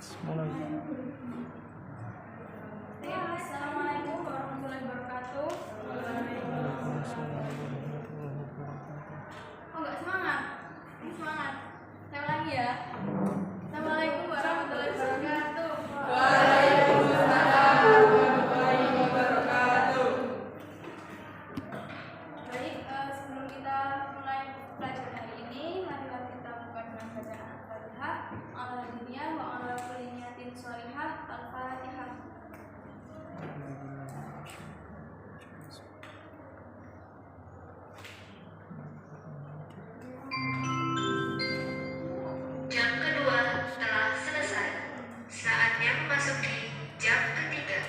Mulai. Assalamualaikum warahmatullahi wabarakatuh. Waalaikumsalam warahmatullahi wabarakatuh. Oh nggak semangat? Semangat. Saya lagi ya. Assalamualaikum warahmatullahi wabarakatuh. Waalaikumsalam warahmatullahi wabarakatuh. Baik, sebelum kita mulai pelajaran hari ini, marilah kita buka dengan bacaan Al-Fatihah. Ala dunia wa ala kulli niyatin sholihah. Al-Fatihah. Jam kedua telah selesai. Saatnya memasuki jam ketiga.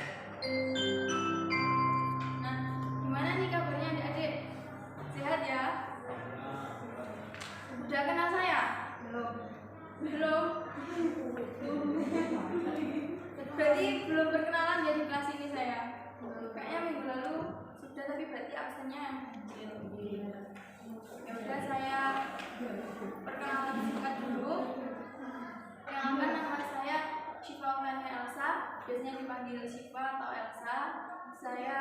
Nah, gimana nih kabarnya adik-adik? Sehat ya? Udah kenal saya? Belum. Belum? Berarti belum berkenalan ya di kelas ini saya? Kayaknya minggu lalu sudah, tapi berarti absennya. Ya udah, saya perkenalan singkat dulu. Perkenalkan, nama saya Syifa Elsa, biasanya dipanggil Syifa atau Elsa. Saya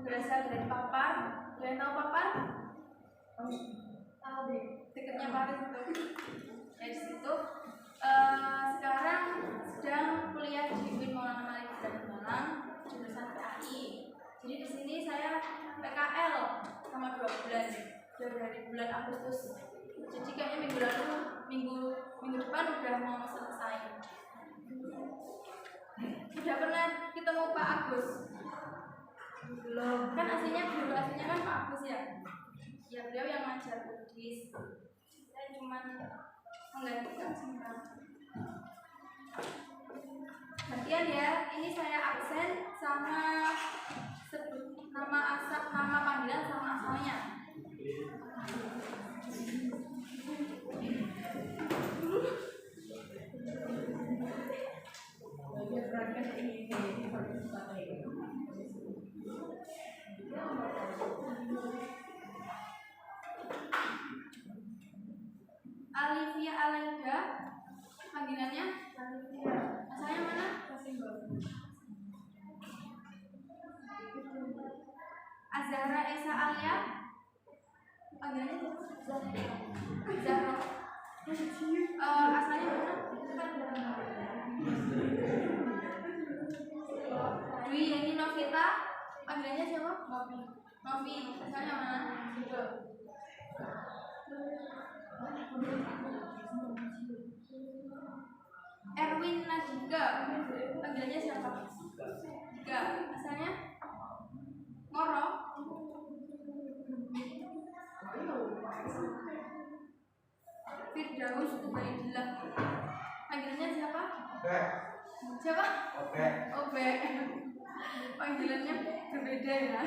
berasal dari Papar. Kalian tahu Papar? Tahu deh, dekatnya Paris itu. Dari situ. Sekarang sedang kuliah di UIN Maulana Malik Ibrahim Malang, jurusan PAI. Jadi di sini saya PKL sama 2 bulan, dari bulan Agustus. Jadi kayaknya minggu lalu, minggu depan udah mau selesai. Sudah pernah ketemu Pak Agus? Belum. Kan aslinya kan Pak Agus ya. Ya beliau yang ngajar Buddhis. Saya cuma menggantikan sementara. Gantian ya, ini saya absen sama sebut nama panggilan sama asalnya. Alivia Alaida, panggilannya Alivia. Asalnya mana? Azhara Esa Alia, panggilannya Zahra. Asalnya mana? Dwi Yeni Novita, panggilannya siapa? Novi. Asalnya mana? Erwin Najika, panggilannya siapa? Tiga. Asalnya Moro. Firdaus Ubaidillah, panggilannya siapa? Siapa? Obe. Panggilannya berbeda ya.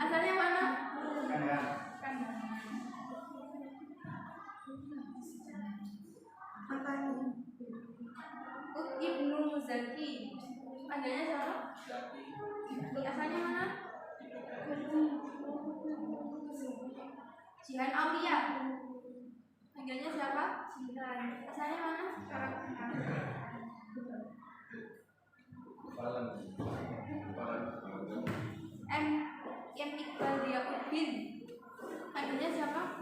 Asalnya mana? Kanan. Ibnu Muzaki, panggilannya siapa? Asalnya mana? Jihan Aulia, panggilannya siapa? Jihan. Asalnya mana? M. Iqbal Diakuddin, panggilannya siapa?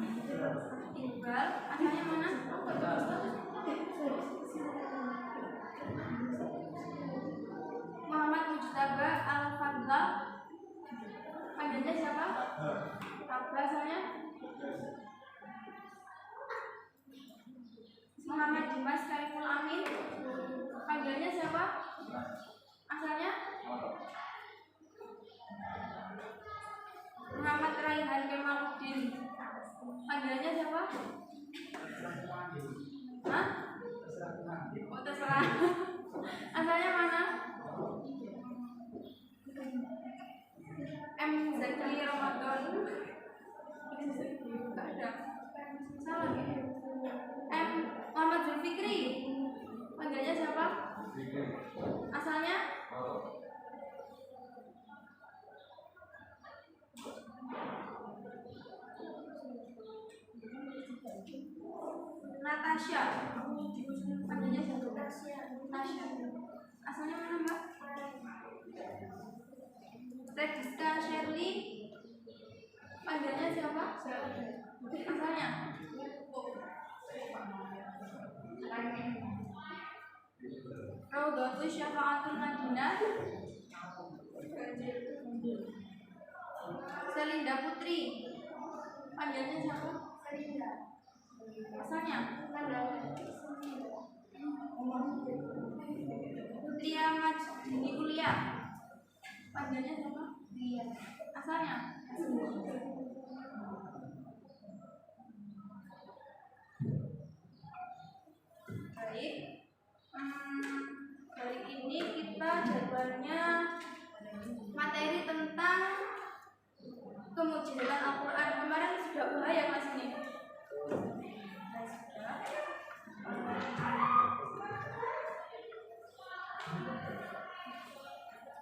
Iqbal. Asalnya mana? Muhammad Mujtaba Al-Fadla, panggilannya siapa? Asalnya Muhammad Dimas Kariful Amin, panggilannya siapa? Asalnya Muhammad Raihan Kemaluddin, panggilannya siapa? Hah? Oh, terserah. Asalnya mana? M. Zaki Ramadan. Enggak ada. Salah ya? M. Muhammad Zulfikri, panggilannya siapa? Asalnya? Natasha, panggilannya siapa? Tasya. Asalnya mana Mbak? Rediska Shirley. Panggilannya siapa? Asalnya? Raudhatu Syafa'atul Madinah. Selinda Putri. Panggilannya siapa? Selinda. Asalnya? Putria Majdini Kuliah. Panggilannya siapa? Ria. Asalnya? Baik. Hari ini kita jadwalnya materi tentang kemujizatan Al-Quran. Kemarin sudah ulah ya Mas ini?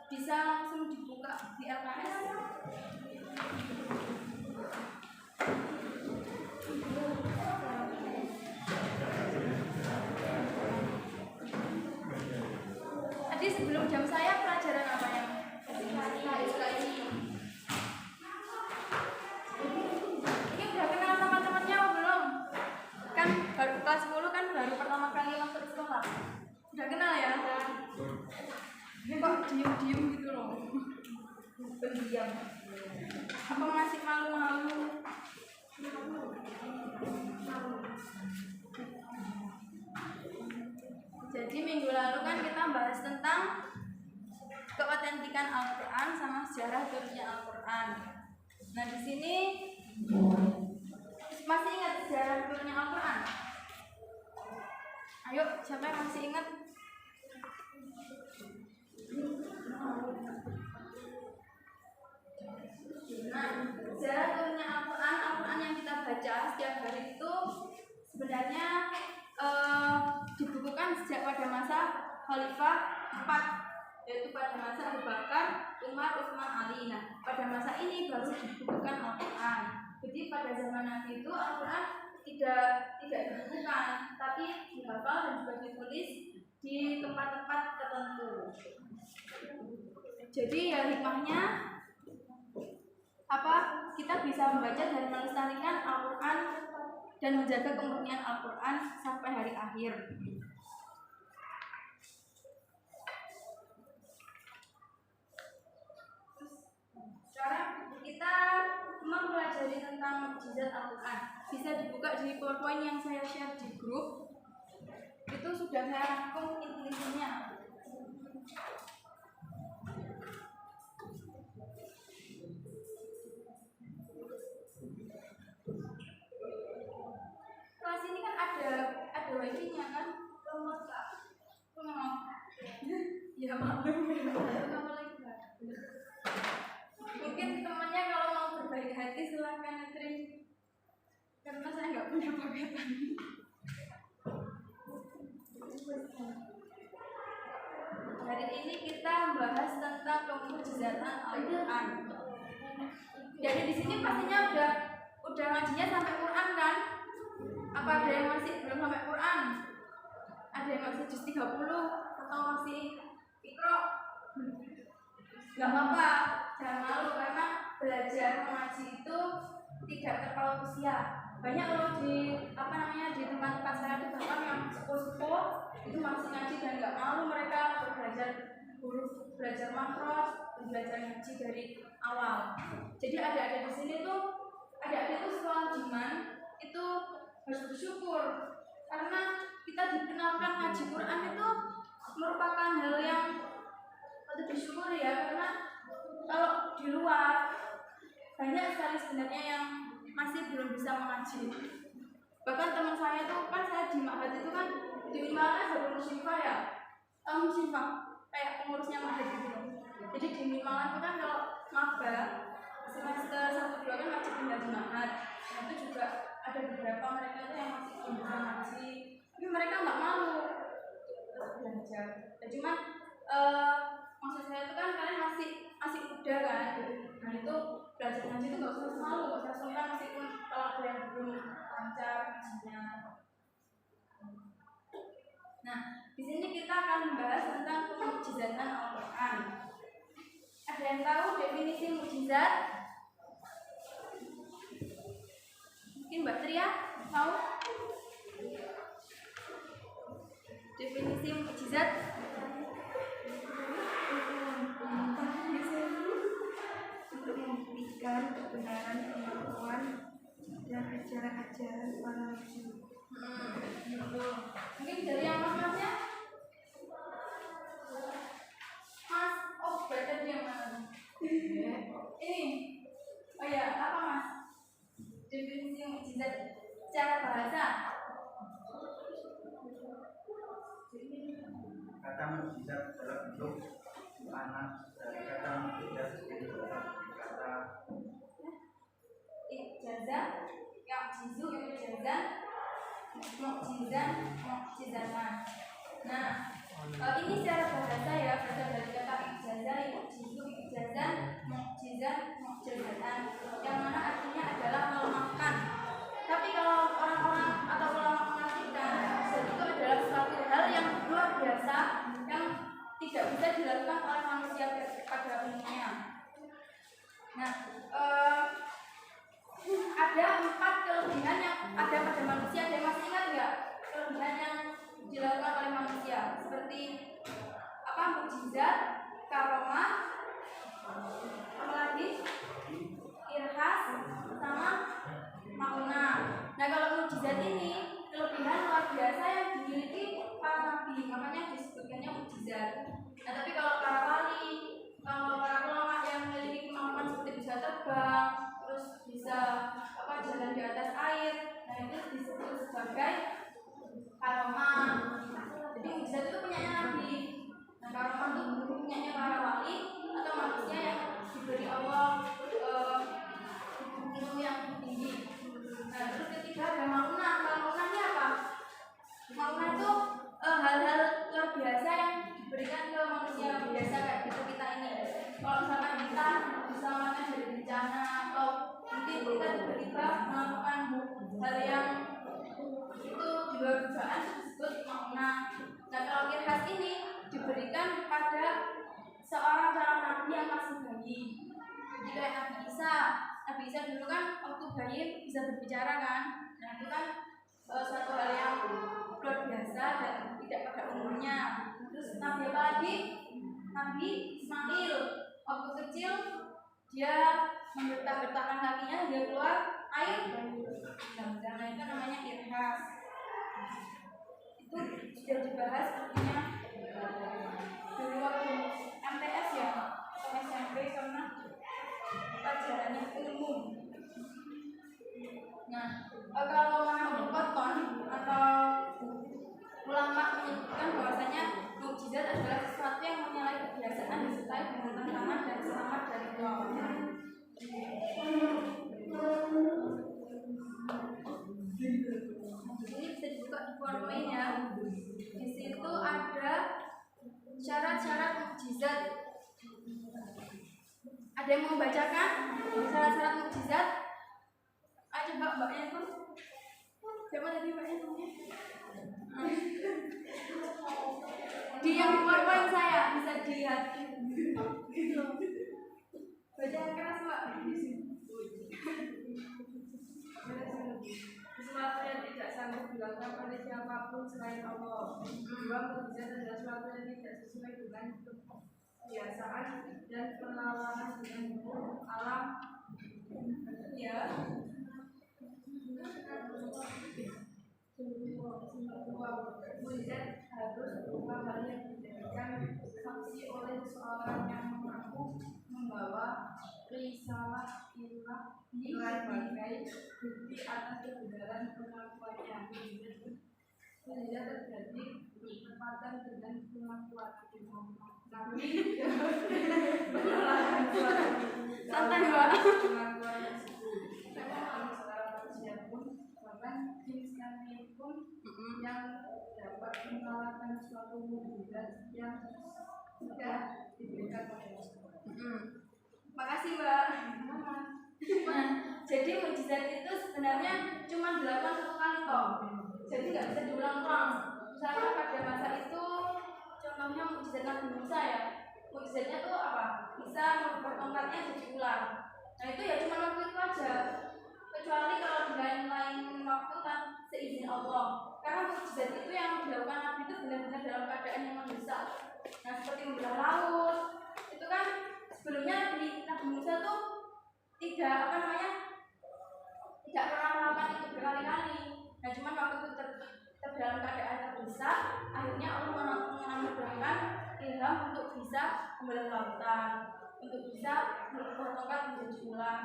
Bisa langsung dibuka di LKS. Tadi sebelum jam saya pelajaran apa yang ini? Ini udah kenal sama temannya apa belum? Kan baru kelas 10 kan baru pertama kali masuk sekolah. Udah kenal ya? Ini kok diem-diem gitu loh. Pendiam. Apa masih malu-malu? Jadi minggu lalu kan kita bahas tentang keotentikan Al-Quran sama sejarah turunnya Al-Quran. Nah di sini masih ingat sejarah turunnya Al-Quran? Ayo, siapa yang masih ingat? Nah, sejarah turunnya Al-Quran yang kita baca setiap hari itu sebenarnya dibukukan sejak pada masa Khalifah 4, yaitu pada masa Abu Bakar, Umar, Utsman, Ali. Nah, pada masa ini baru dibukukan Al-Quran. Jadi pada zaman Nabi itu Al-Quran tidak dibukukan, tapi dihafal dan juga ditulis di tempat-tempat tertentu. Jadi ya hikmahnya apa? Kita bisa membaca dan melestarikan Al-Quran dan menjaga kemurnian Al-Quran sampai hari akhir. Sekarang kita mempelajari tentang mukjizat Al-Quran. Bisa dibuka di PowerPoint yang saya share di grup. Itu sudah saya rangkum intinya. Kelas ini kan ada wifi-nya kan? Lemot Kak. Ya maklum. Mungkin temannya kalau mau berbaik hati silahkan ngetrim. Karena saya nggak punya paketan. Hari ini kita bahas tentang kemujizatan Al-Quran. Jadi di sini pastinya udah ngajinya sampai Quran kan? Apa ada yang masih belum sampai Quran? Ada yang masih juz 30 atau masih Iqra? Gak apa-apa, jangan malu karena belajar mengaji itu tidak terpaut usia. Banyak loh di di tempat-tempat saya itu bahkan yang sepuh-sepuh itu masih ngaji dan gak malu mereka belajar huruf, belajar makros, belajar ngaji dari awal. Jadi adik-adik di sini tuh adik-adik itu sekolah jiman itu harus bersyukur karena kita dikenalkan ngaji Quran itu merupakan hal yang patut disyukuri ya, karena kalau di luar banyak sekali sebenarnya yang masih belum bisa mengaji. Bahkan teman saya itu kan saya di Ma'had itu kan di Malang ada musyifa ya, musyifa kayak pengurusnya Ma'had gitu. Jadi di Malang itu kan kalau maba semester 1-2 kan masih pindah di Ma'had. Nah itu juga ada beberapa mereka itu yang masih belum bisa ngaji, tapi mereka nggak malu belajar. Ya, cuman maksud saya itu kan kalian masih muda kan, nah itu belajar ngaji itu nggak usah malu, nggak usah sungkan meskipun kalau ada yang belum lancar ngajinya. Nah di sini akan membahas tentang pemukjizatan Al-Quran. Ada yang tahu definisi mukjizat? Mungkin Mbak Tria tahu definisi mukjizat? Untuk membuktikan kebenaran kemampuan dan ajaran-ajaran para rasul. Mungkin dari yang mas-masnya? Mas, oh baca dia mana? Ini, oh ya, apa mas? Definisi mukjizat secara bahasa? Kata mukjizat adalah bentuk anak dari kata mukjizat yang berasal dari kata Ijazah, ya'jizu, ijazah, mukjizat, mukjizatan. Nah, ini secara bahasa ya, berasal dari kata ijazah, ya'jizu, ijazah, mukjizat, mukjizatan, yang mana artinya adalah melemahkan. Tapi kalau orang-orang atau ulama mengartikan mukjizat itu adalah suatu hal yang luar biasa yang tidak bisa dilakukan oleh manusia pada umumnya. Nah, ada 4 kelebihan yang ada pada manusia. Ada yang masih ingat nggak kelebihan yang dilakukan oleh manusia? Seperti apa? Mukjizat, karomah, apa lagi? Irhas, sama maunah. Nah, kalau mukjizat ini kelebihan luar biasa yang dimiliki para nabi, makanya disebutkannya mukjizat. Nah, tapi kalau para wali, kalau para ulama yang memiliki kemampuan seperti bisa terbang, terus bisa jalan di atas air, nah itu disebut sebagai karomah. Jadi mukjizat itu punyanya nabi. Nah, karomah itu punyanya para wali atau manusia yang diberi Allah ilmu yang tinggi. Nah, terus ketiga ada maunah. Kalau maunah ini apa? Maunah itu hal-hal luar biasa yang diberikan ke manusia biasa kayak kita ini. Kalau misalkan kita diselamatkan dari bencana atau mungkin kita tiba-tiba melakukan hal yang itu di luar dugaan, disebut maunah. Nah, kalau irhas ini diberikan pada seorang calon nabi yang masih bayi. Jadi kayak Nabi Isa dulu kan waktu bayi bisa berbicara kan. Nah, itu kan suatu hal yang luar biasa dan tidak pada umumnya. Terus Nabi apa lagi? Nabi Ismail waktu kecil dia menggetak-getakkan kakinya hingga keluar air. Nah, itu namanya irhas. Itu sudah dibahas artinya dulu waktu MTS ya atau SMP karena pelajarannya umum. Nah, kalau Muhammad Qattan atau ulama menyebutkan bahwasanya mukjizat adalah sesuatu yang menyalahi kebiasaan disertai dengan tantangan dan selamat dari Tuhan. Ini bisa dibuka di poin ya. Di situ ada syarat-syarat mukjizat. Ada yang mau bacakan syarat-syarat mukjizat? Ayo coba mbaknya tuh. Siapa tadi mbaknya namanya? Di yang poin-poin saya bisa dilihat. Baca yang keras mbak. Sesuatu yang tidak sanggup dilakukan oleh siapapun selain Allah. Dua, mukjizat adalah sesuatu yang tidak sesuai dengan kebiasaan dan perlawanan dengan hukum alam. Ya. Mukjizat harus berupa hal yang dijadikan saksi oleh seseorang yang mengaku membawa risalah ilah sebagai bukti atas kebenaran pengakuannya. Mukjizat terjadi bertepatan dengan pengakuan Nabi. Santai mbak. Pengakuan tersebut seorang manusia pun bahkan jin sekalipun yang dapat mengalahkan suatu mukjizat yang sudah diberikan oleh Allah. Makasih mbak. Nah, jadi mukjizat itu sebenarnya cuma dilakukan 1 kali kok. Jadi nggak bisa diulang-ulang. Misalnya pada masa itu mukjizat Nabi Musa ya. Mukjizatnya tuh apa? Bisa merubah tongkatnya jadi ular. Nah itu ya cuma waktu itu aja. Kecuali kalau di lain-lain waktu kan seizin Allah. Karena mukjizat itu yang dilakukan Nabi itu benar-benar dalam keadaan yang mendesak. Nah seperti membelah laut, itu kan sebelumnya di Nabi Musa tuh tidak pernah melakukan itu berkali-kali. Nah cuman waktu itu dalam keadaan terdesak, akhirnya Allah menganugerahkan ilham untuk bisa membelah lautan, untuk bisa merubah tongkat menjadi ular.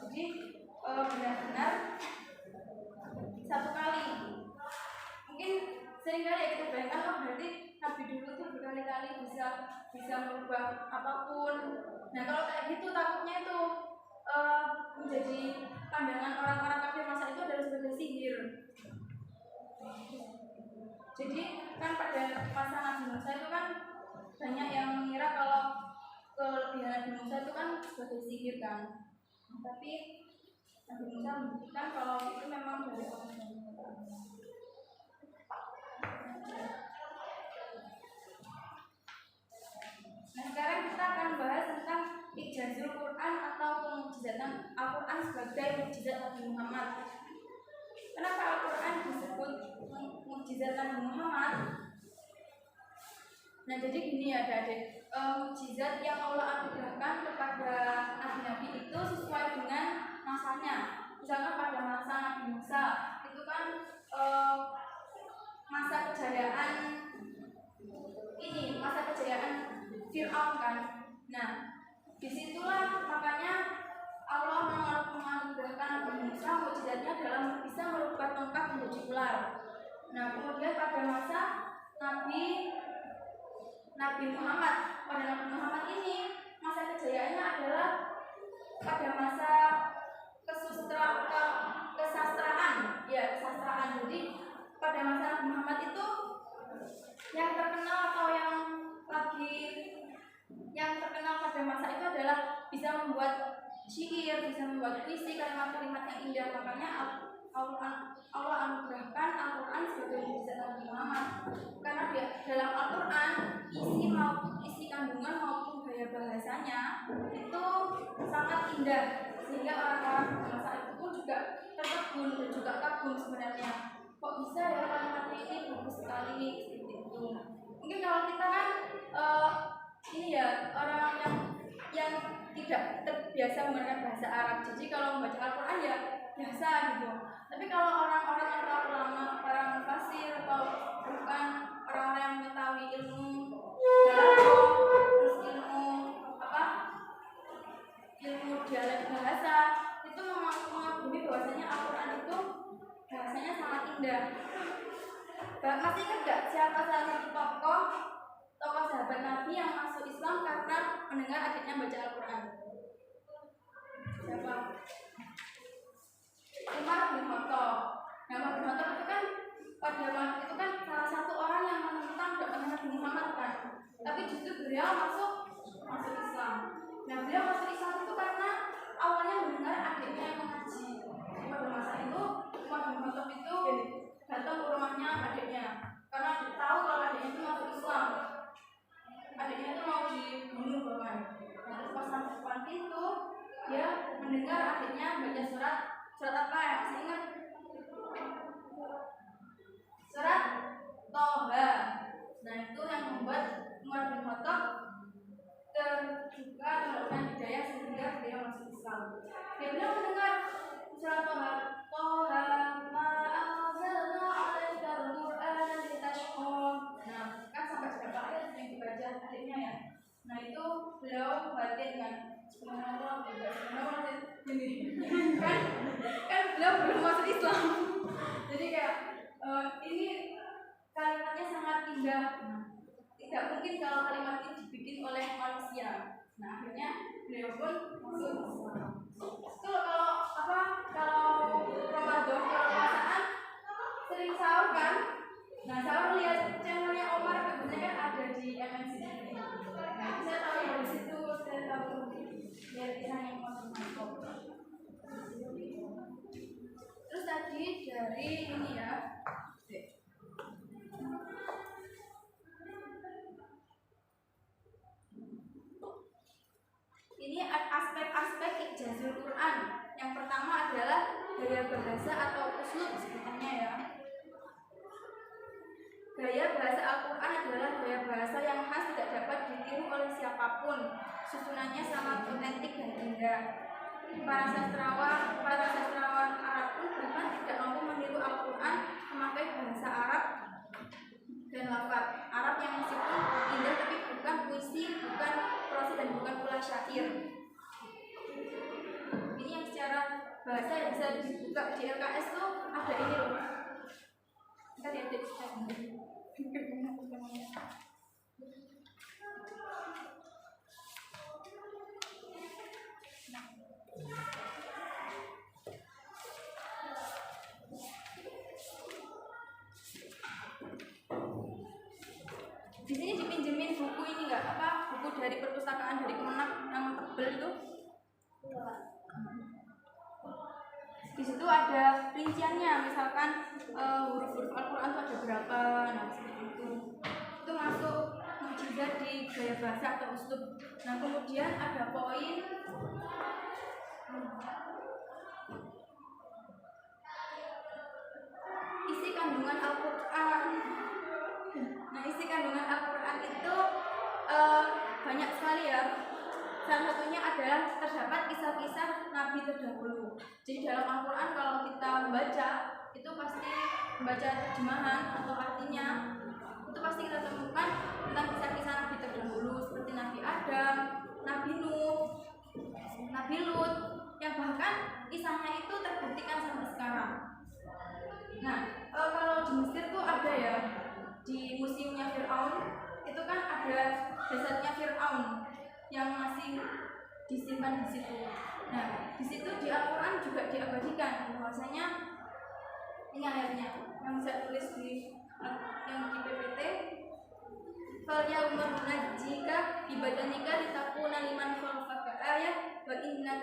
Jadi benar-benar satu kali. Mungkin seringkali ya kita bayangkan, oh berarti Nabi dulu tuh berkali-kali bisa merubah apapun. Nah kalau kayak gitu takutnya itu menjadi pandangan orang-orang kafir masa itu adalah sebagai sihir. Jadi kan pada masa Nabi Musa itu kan banyak yang mengira kalau kelebihan Nabi Musa itu kan sebagai sihir kan. Tapi Nabi Musa membuktikan kalau itu memang dari Allah. Nah sekarang kita akan bahas tentang ijazul Quran atau pemujizatan Al-Quran sebagai mujizat Nabi Muhammad. Kenapa Al-Quran disebut mujizat Nabi Muhammad? Nah jadi gini ya adik-adik, mujizat yang Allah anugerahkan kepada nabi-nabi itu sesuai dengan masanya. Misalkan pada masa Nabi Musa itu kan masa kejayaan Fir'aun kan. Nah disitulah makanya Allah menganugerahkan Nabi Musa mujizatnya dalam bisa merubah tongkat menjadi ular. Nah kemudian pada masa Nabi Muhammad ini masa kejayaannya adalah pada masa kesastraan. Jadi pada masa Nabi Muhammad itu yang terkenal atau yang terkenal pada masa itu adalah bisa membuat syair, bisa membuat puisi, kalimat-kalimat yang indah. Makanya Allah anugerahkan Al-Quran sebagai mujizat Nabi Muhammad. Karena dalam Al-Quran isi kandungan maupun gaya bahasanya itu sangat indah, sehingga orang-orang masa itu pun juga tertegun dan juga kagum sebenarnya. Kok bisa ya kalimatnya ini bagus sekali seperti itu. Mungkin kalau kita kan ini ya orang yang tidak terbiasa menggunakan bahasa Arab, jadi kalau membaca Al-Quran ya biasa gitu. Tapi kalau orang-orang yang tahu ulama, orang fasir atau bukan orang-orang yang mengetahui ilmu terus ilmu dialek bahasa itu mengagumi bahwasanya Al-Quran itu bahasanya sangat indah. Masih ingat gak siapa salah satu tokoh sahabat Nabi yang masuk Islam karena mendengar adiknya baca Al-Quran? Siapa? Umar bin Khattab. Nah, Umar bin Khattab itu kan pada waktu itu kan salah satu orang yang menentang dakwahnya Nabi Muhammad kan. Tapi justru beliau masuk Islam. Nah, beliau masuk Islam itu karena awalnya mendengar adiknya yang mengaji. Pada masa itu Umar bin Khattab itu datang ke rumahnya adiknya karena tahu kalau adiknya itu masuk Islam. Adiknya itu mau dibunuh bahkan. Nah, terus pas sampai depan pintu, dia mendengar adiknya baca surat apa ya? Masih ingat? Surat Toha. Nah itu yang membuat Umar bin Khattab terbuka mendapatkan hidayah sehingga dia masuk Islam. Dia bilang mendengar surat Toha ma anzalna 'alaikal Qur'ana litashqa. Nah kan sampai berapa ayat yang dibaca adiknya ya. Nah itu beliau batin kan sebenarnya ini kan beliau belum masuk Islam. Jadi kayak ini kalimatnya sangat indah. Tidak mungkin kalau kalimat ini dibikin oleh manusia. Nah akhirnya beliau pun masuk Islam. Itu kalau Ramadan puasaan sering sahur kan. Nah sahur lihat channelnya Omar biasanya kan ada di MNC. Nah saya tahu dari situ, saya tahu dari kisahnya Omar. Terus tadi dari ini ya, gaya bahasa atau uslub sebutannya ya. Gaya bahasa Al-Quran adalah gaya bahasa yang khas, tidak dapat ditiru oleh siapapun. Susunannya sangat otentik dan indah. Para sastrawan Arab pun bahkan tidak mampu meniru Al-Quran memakai bahasa Arab dan lafaz Arab yang meskipun indah tapi bukan puisi, bukan prosa dan bukan pula syair. Ini yang secara bahasa yang bisa dibuka di LKS tuh ada ini loh. Kita lihat di di sini dipinjemin buku ini nggak apa, buku dari perpustakaan dari Kemenang yang tebel itu. Di situ ada rinciannya, misalkan huruf-huruf Al-Quran itu ada berapa, nah seperti itu. Itu masuk mujizat di gaya bahasa atau uslub. Nah kemudian ada poin isi kandungan Al-Quran. Nah isi kandungan Al-Quran itu banyak sekali ya. Salah satunya adalah terdapat kisah-kisah Nabi terdahulu. Jadi dalam Al-Quran kalau kita membaca itu pasti membaca terjemahan atau artinya itu pasti kita temukan tentang kisah-kisah Nabi terdahulu seperti Nabi Adam, Nabi Nuh, Nabi Lut, yang bahkan kisahnya itu terbuktikan sampai sekarang. Nah kalau di Mesir tuh ada ya, di museumnya Fir'aun itu kan ada jasadnya Fir'aun yang masih disimpan di situ. Nah, di situ di Al-Quran juga diabadikan bahwasanya ini ayatnya yang saya tulis di yang di PPT. Fal yauma nunajjika bibadanika litakuna liman khalfaka ayat wa inna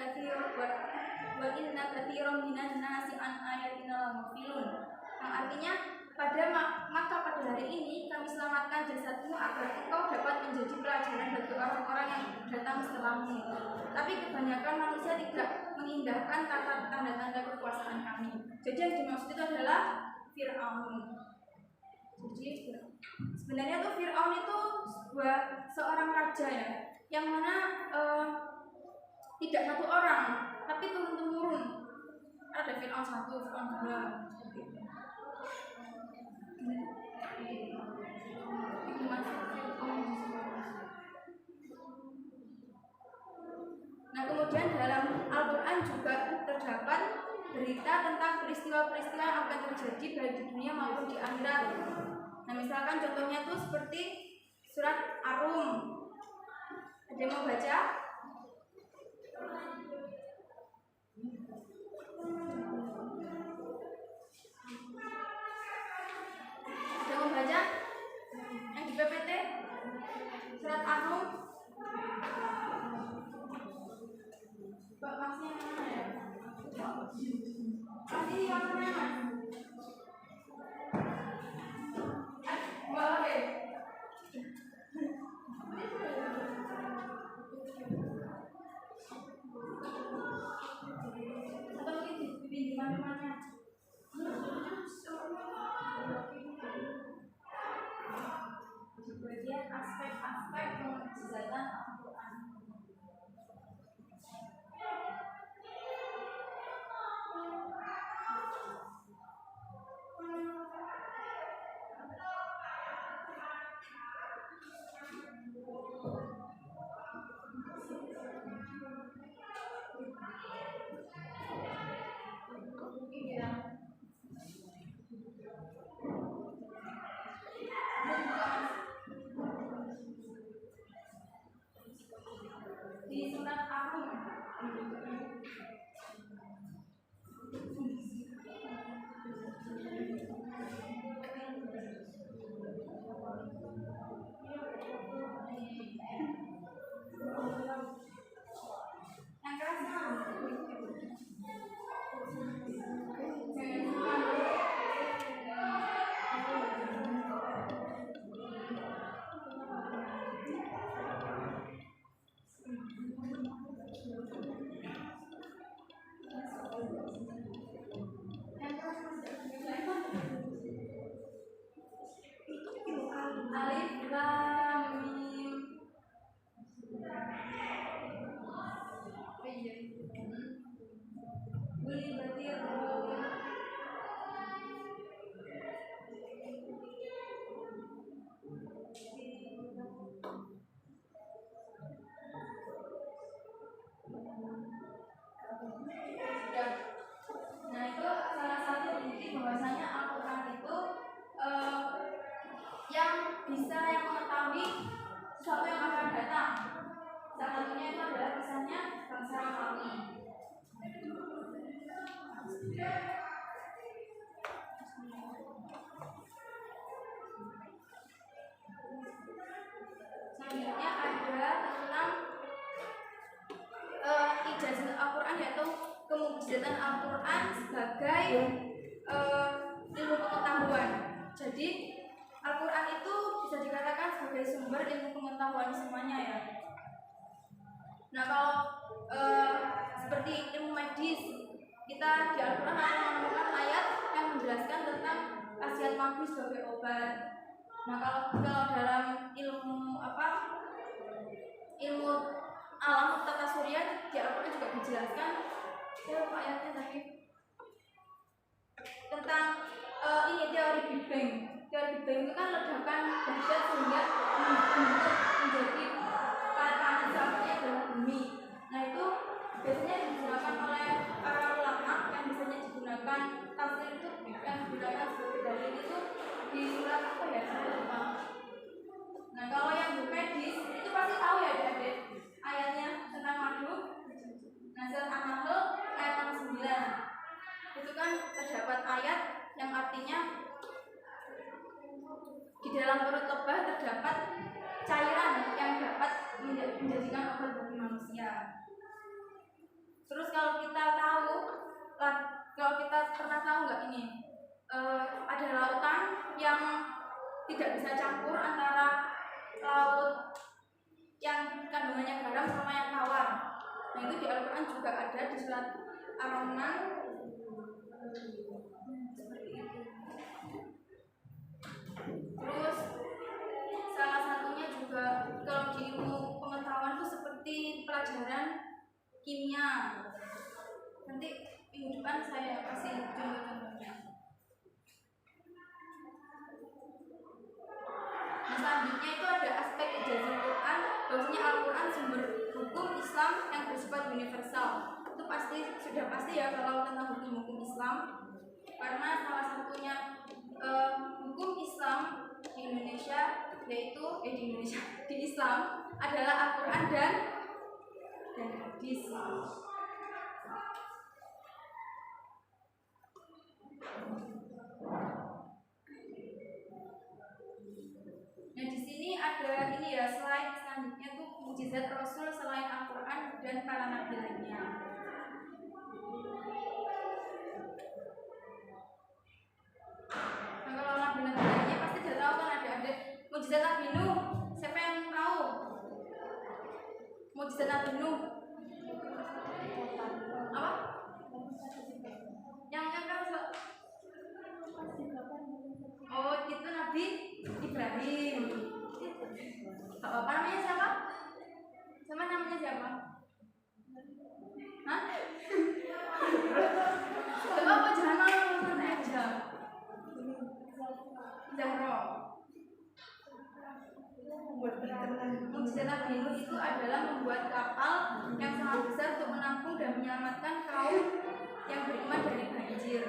katsiran minan nasi an ayatina lamafilun. Yang artinya maka pada hari ini kami selamatkan jasadmu agar engkau dapat menjadi pelajaran bagi orang-orang yang datang setelahmu. Tapi kebanyakan manusia tidak mengindahkan tanda-tanda kekuasaan kami. Jadi yang dimaksud itu adalah Fir'aun. Jadi sebenarnya tuh Fir'aun itu seorang raja ya, yang mana tidak satu orang, tapi turun-temurun. Ada Fir'aun 1, Fir'aun 2. Nah kemudian dalam Al-Quran juga terdapat berita tentang peristiwa-peristiwa yang akan terjadi baik di dunia maupun di akhirat. Nah misalkan contohnya tuh seperti surat Ar-Rum. Ada yang mau baca? Ada mau baca? Yang di PPT? Surat Ar-Rum. Maksudnya mana ya? Masih di mana mas? Boleh. bisa yang mengetahui sesuatu yang akan datang. Salah satunya itu adalah kisahnya bangsa Romawi. Selanjutnya ada tentang ijazah Al-Quran, yaitu kemujizatan Al-Quran sebagai ilmu pengetahuan. Jadi Al-Quran itu bisa dikatakan sebagai sumber ilmu pengetahuan semuanya ya. Nah kalau seperti ilmu medis, kita di Al-Quran akan menemukan ayat yang menjelaskan tentang khasiat magis sebagai obat. Nah kalau dalam ilmu ilmu alam tata surya di Al-Quran juga dijelaskan. Saya lupa ayatnya tadi tentang ini teori Big Bang. Teori Big Bang itu kan ledakan dahsyat sehingga membentuk menjadi planet selanjutnya adalah bumi. Nah itu biasanya digunakan oleh para ulama yang biasanya digunakan tafsir itu yang digunakan sebagai dalil itu di surat apa ya, saya lupa. Nah kalau yang medis itu pasti tahu ya adik-adik ayatnya tentang madu. Nah surat An-Nahl ayat 9 itu kan terdapat ayat yang artinya di dalam perut lebah terdapat cairan yang dapat menjadikan obat bagi manusia. Terus kalau kita pernah tahu nggak ini ada lautan yang tidak bisa campur antara laut yang kandungannya garam sama yang tawar. Nah itu di Al-Quran juga ada di surat Ar-Rahman seperti itu. Terus salah satunya juga kalau di ilmu pengetahuan itu seperti pelajaran kimia. Nanti minggu depan saya kasih contoh-contohnya. Nah, selanjutnya itu ada aspek ijazah Al-Quran. Bahwasanya Al-Quran sumber hukum Islam yang bersifat universal. Itu sudah pasti ya kalau tentang hukum Islam, karena salah satunya hukum Islam di Indonesia yaitu di Islam adalah Al-Quran dan hadis. Nah di sini ada ini ya, slide selanjutnya tuh mukjizat Rasul selain Al-Quran dan para nabi lainnya. Nah kalau nabi-nabi lainnya pasti sudah tahu kan, ada mukjizat Nabi Nuh. Siapa yang tahu mukjizat Nabi Nuh? Apa? Yang oh itu Nabi Ibrahim. Apa namanya siapa? Sama namanya siapa? Hah? Apa jangan malu aja. Zahra. Mukjizat Nabi Nuh itu adalah membuat kapal yang sangat besar untuk menampung dan menyelamatkan kaum yang beriman dari banjir.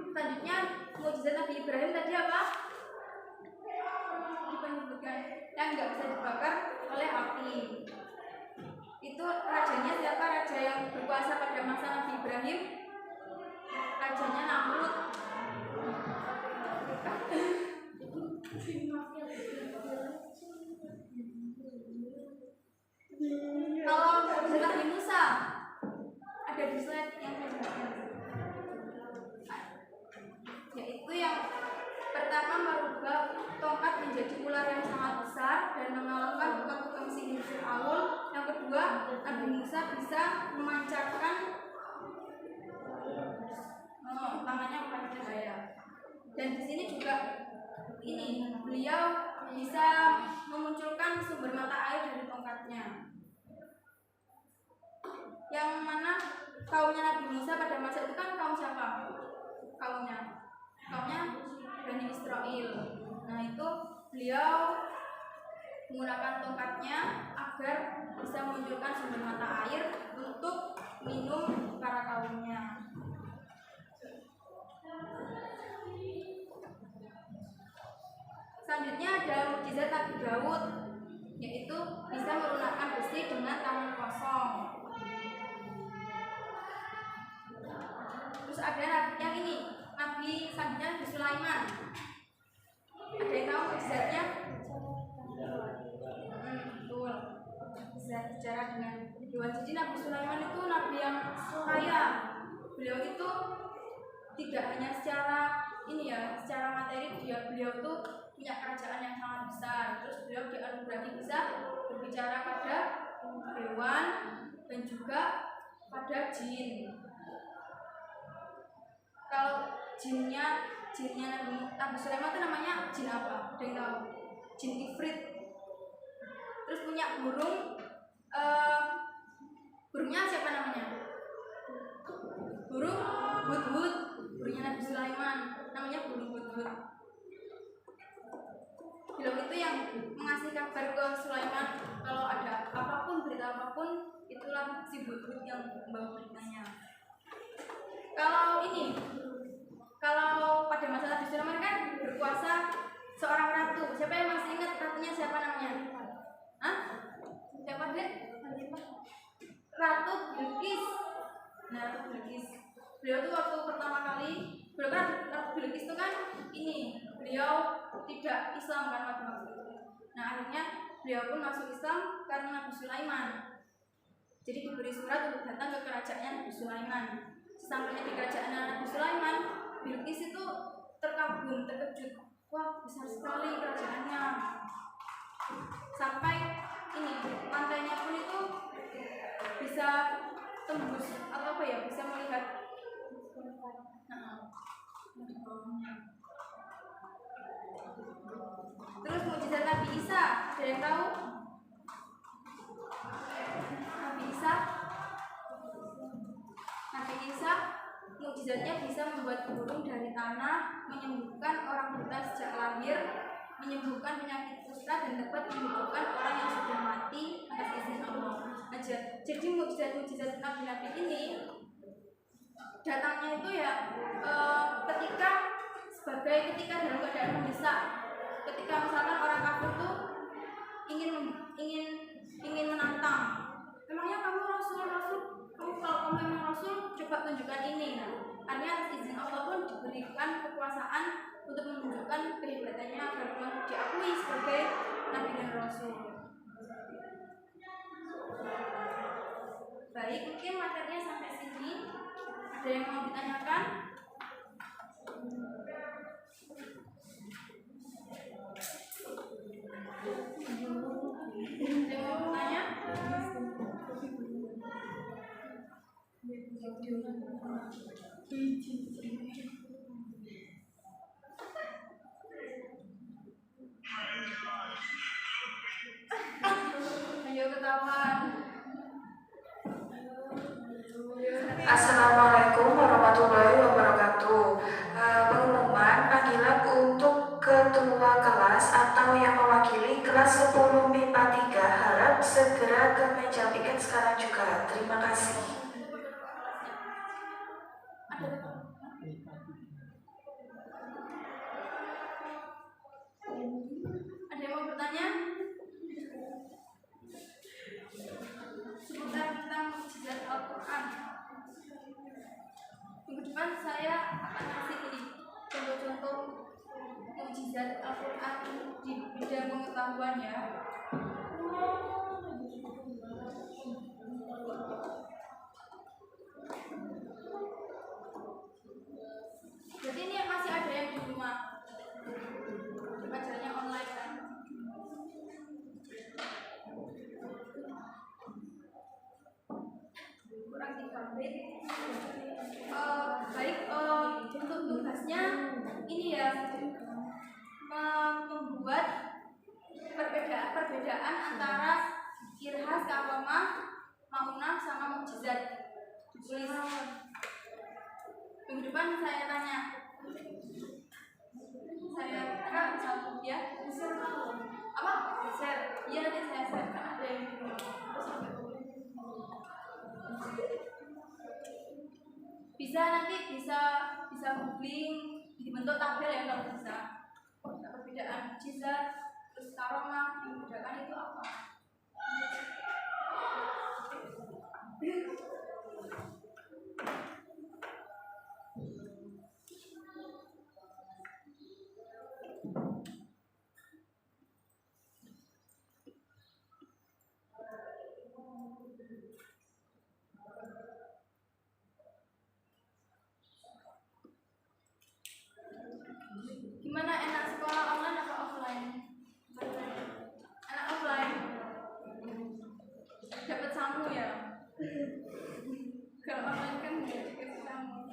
Selanjutnya mukjizat Nabi Ibrahim tadi apa? Dipenyebutkan yang nggak bisa dibakar oleh api. Itu rajanya siapa? Raja yang berkuasa pada masa Nabi Ibrahim. Rajanya Namrud. Kalau mukjizat Nabi Musa ada di slide yang saya, yaitu yang pertama merubah tongkat menjadi ular yang sangat besar dan mengalahkan tukang-tukang sihir Fir'aun. Yang kedua, Nabi Musa bisa memancarkan tangannya kepada cahaya. Dan di sini juga ini beliau bisa memunculkan sumber mata air dari tongkatnya. Yang mana kaumnya Nabi Musa pada masa itu kan kaum siapa? Kaumnya Bani Israel. Nah itu beliau menggunakan tongkatnya agar bisa memunculkan sumber mata air untuk minum para kaumnya. Selanjutnya ada mukjizat Nabi Daud, yaitu bisa melunakkan besi dengan tangan kosong. Terus ada yang ini, Nabi selanjutnya Nabi Sulaiman. Ada yang tahu mukjizatnya? Betul. Bisa bicara dengan hewan. Jadi Nabi Sulaiman itu nabi yang kaya. Beliau itu tidak hanya secara ini ya, secara materi beliau itu punya kerajaan yang sangat besar. Terus beliau dianugerahi bisa berbicara pada hewan dan juga pada jin. Kalau jinnya Nabi Sulaiman itu namanya jin apa? Ada yang tahu? Jin Ifrit. Terus punya burungnya siapa namanya? Burung Hudhud. Burungnya Nabi Sulaiman namanya burung Hudhud. Beliau itu yang mengasih kabar ke Sulaiman kalau ada apapun, berita apapun, itulah si Hudhud yang membawa beritanya. Kalau pada masa Nabi Sulaiman kan berkuasa seorang ratu. Siapa yang masih ingat ratunya siapa namanya? Hah? Siapa deh? Ratu Bilqis. Nah, Ratu Bilqis. Beliau tuh waktu pertama kali, beliau kan Ratu Bilqis itu kan ini, beliau tidak Islam kan waktu itu. Nah, akhirnya beliau pun masuk Islam karena Nabi Sulaiman. Jadi diberi surat untuk datang ke kerajaan Nabi Sulaiman. Sesampainya di kerajaan Nabi Sulaiman, Bilqis itu terkagum, terkejut. Wah, besar sekali kerajaannya. Sampai ini pantainya pun itu bisa tembus atau apa ya, bisa melihat. Terus mukjizat Nabi Isa, ada yang tahu? Nabi Isa mukjizatnya bisa membuat burung dari tanah, menyembuhkan orang buta sejak lahir, menyembuhkan penyakit kusta, dan dapat menyembuhkan orang yang sudah mati atas izin Allah aja. Jadi mukjizat Nabi ini datangnya itu ya ketika dalam keadaan mendesak. Ketika misalkan orang kafir tuh ingin menantang, memangnya kamu rasul, kalau kamu memang rasul, coba tunjukkan ini. Nah, artinya atas izin Allah pun diberikan kekuasaan untuk menunjukkan kehebatannya agar pun diakui sebagai nabi dan rasul. Baik, mungkin materinya sampai sini. Ada yang mau ditanyakan? Ada yang mau bertanya? Ayo ketahuan. Assalamualaikum warahmatullahi wabarakatuh. Pengumuman panggilan untuk ketua kelas atau yang mewakili kelas 10 MIPA 3 harap segera ke meja piket sekarang juga. Terima kasih. Ada yang mau bertanya? Seputar tentang mukjizat Al-Quran. Minggu depan saya akan kasih ini contoh-contoh mukjizat Al-Quran di bidang pengetahuan ya. Jadi ini masih ada yang di rumah, belajarnya online kan. Kurang 3 menit. Baik, untuk tugasnya ini ya, membuat perbedaan antara irhas, kalamah, maunah sama mukjizat. Tulis. Minggu depan saya tanya. Saya satu ya. Apa? Share. Iya, nanti saya share. Ada yang bisa googling, dibentuk tabel ya kalau bisa. perbedaan mukjizat, terus karomah, yang membedakan itu apa? Gimana, enak sekolah online atau offline? Enak offline. Dapat samu ya. Kalau online kan nggak dikasih samu.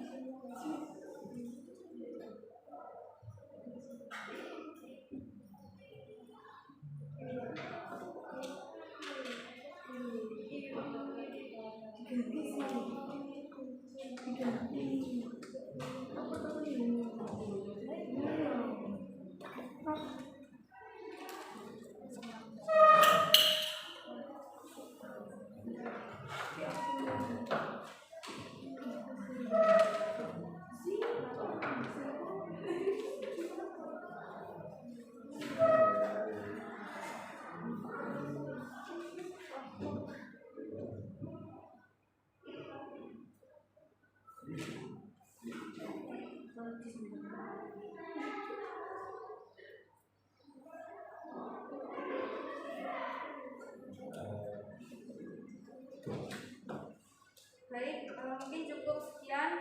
Baik, mungkin cukup sekian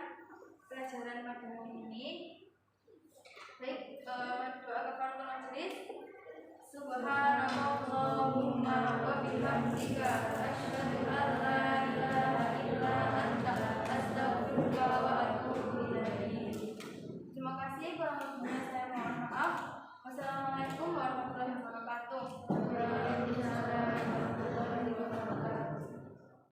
pelajaran pada hari ini. Baik, doa kafaratul majelis. Subhanallahumma wa bihamdika asyhadu an la ilaha illa anta astaghfiruka wa